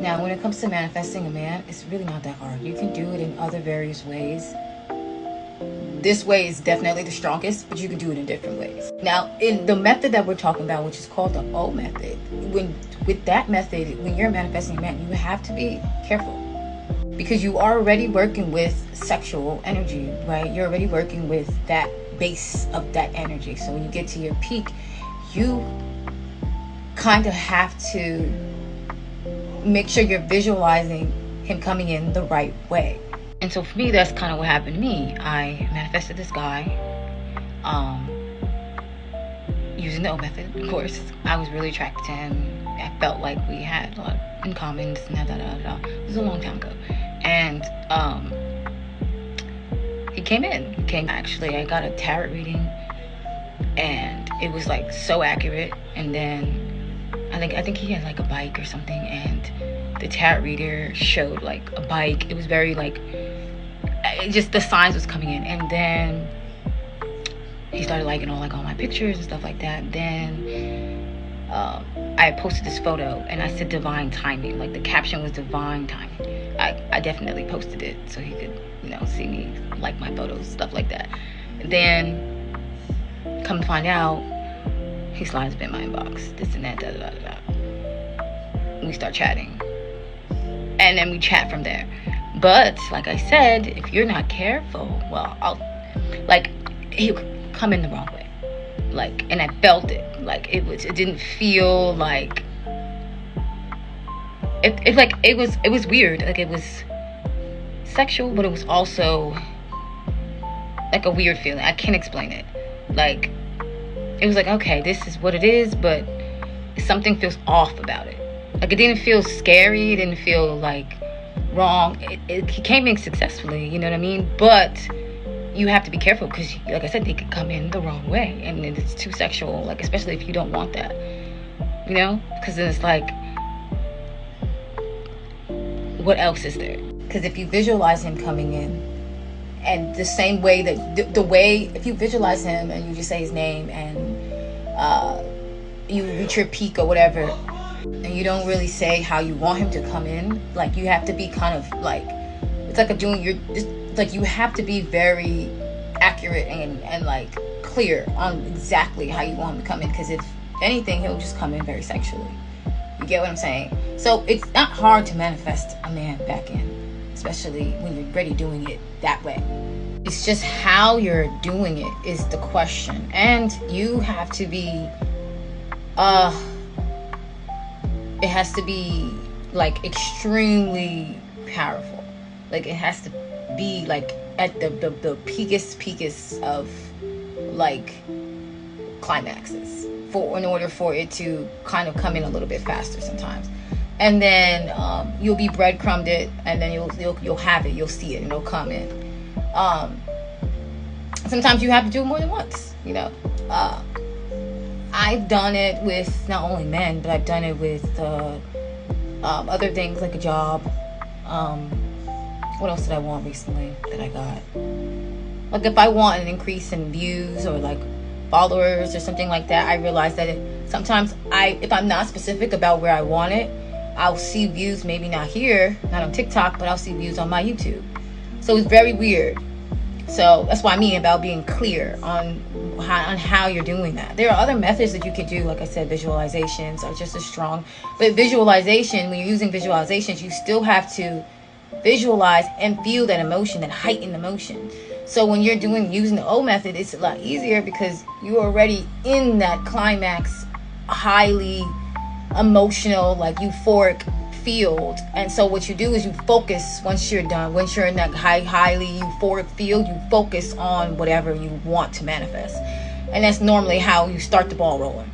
Now, when it comes to manifesting a man, it's really not that hard. You can do it in other various ways. This way is definitely the strongest, but you can do it in different ways. Now, in the method that we're talking about, which is called the O method, with that method, when you're manifesting a man, you have to be careful, because you are already working with sexual energy, right? You're already working with that base of that energy. So when you get to your peak, you kind of have to make sure you're visualizing him coming in the right way. And so for me, that's kind of what happened to me. I manifested this guy using the O method, of course. I was really attracted to him. I felt like we had a lot in common. It was a long time ago. And he came in. Actually, I got a tarot reading, and it was like so accurate. And then I think he had like a bike or something, and the tarot reader showed like a bike. It was very like, just the signs was coming in. And then he started liking all my pictures and stuff like that. Then I posted this photo, and I said divine timing. Like, the caption was divine timing. I definitely posted it so he could, see me like my photos, stuff like that. Then come to find out, he slides up in my inbox, this and that, da da da da. We start chatting, and then we chat from there. But like I said, if you're not careful, he would come in the wrong way, and I felt it. It didn't feel like it was weird. It was sexual, but it was also like a weird feeling. I can't explain it. It was okay, this is what it is, but something feels off about it. It didn't feel scary. It didn't feel wrong. It came in successfully, you know what I mean? But you have to be careful, because like I said, they could come in the wrong way, and it's too sexual, especially if you don't want that, because then it's what else is there? Because if you visualize him coming in, and the same way that if you visualize him and you just say his name, and you reach your peak or whatever, and you don't really say how you want him to come in, you have to be kind of it's you have to be very accurate and clear on exactly how you want him to come in, because if anything, he'll just come in very sexually. You get what I'm saying? So it's not hard to manifest a man back in, especially when you're already doing it that way. It's just how you're doing it is the question. And you have to be it has to be extremely powerful. It has to be at the peakest of climaxes in order for it to kind of come in a little bit faster sometimes. And then you'll be breadcrumbed it, and then you'll have it, you'll see it, and it'll come in. Sometimes you have to do it more than once. I've done it with not only men, but I've done it with other things, like a job. What else did I want recently that I got? If I want an increase in views or followers or something like that, I realize that sometimes if I'm not specific about where I want it, I'll see views, maybe not here, not on TikTok, but I'll see views on my YouTube. So it's very weird. So that's what I mean about being clear on how you're doing that. There are other methods that you can do. Like I said, visualizations are just as strong. But visualization, when you're using visualizations, you still have to visualize and feel that emotion, that heightened emotion. So when you're using the O method, it's a lot easier because you're already in that climax, highly emotional, euphoric field. And so what you do is you focus once you're done. Once you're in that highly euphoric field, you focus on whatever you want to manifest. And that's normally how you start the ball rolling.